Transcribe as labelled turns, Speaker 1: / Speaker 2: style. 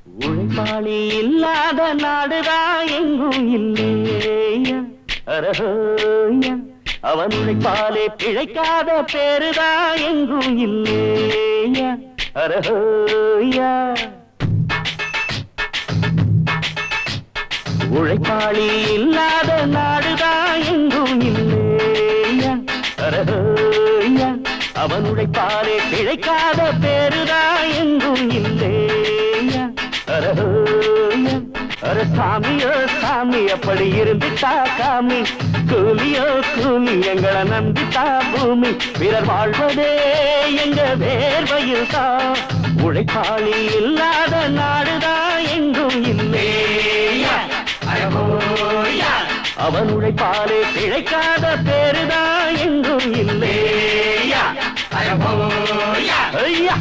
Speaker 1: உழைப்பாளி இல்லாத நாடுதான் எங்கும் இல்லையா அரஹோயா அவன் உழைப்பாலே பிழைக்காத பேருதான் எங்கும் இல்லையா அரஹோயா உழைப்பாளி இல்லாத நாடுதான் எங்கும் இல்லையா அரஹோயா அவன் உழைப்பாலே பிழைக்காத பேருதான் எங்கும் இல்லையா அரஹோயா அர சாமியோ சாமி அப்படி இருந்துட்டா காமி கூலியோ கூலி எங்களை நம்பிட்டா பூமி பிறர் வாழ்வதே எங்க வேர்வையில் தான் உழைப்பாளி இல்லாத நாடுதான் எங்கும் இல்லையா அவன் உழைப்பாலே பிழைக்காத பேருதான் எங்கும் இல்லையா ஐயா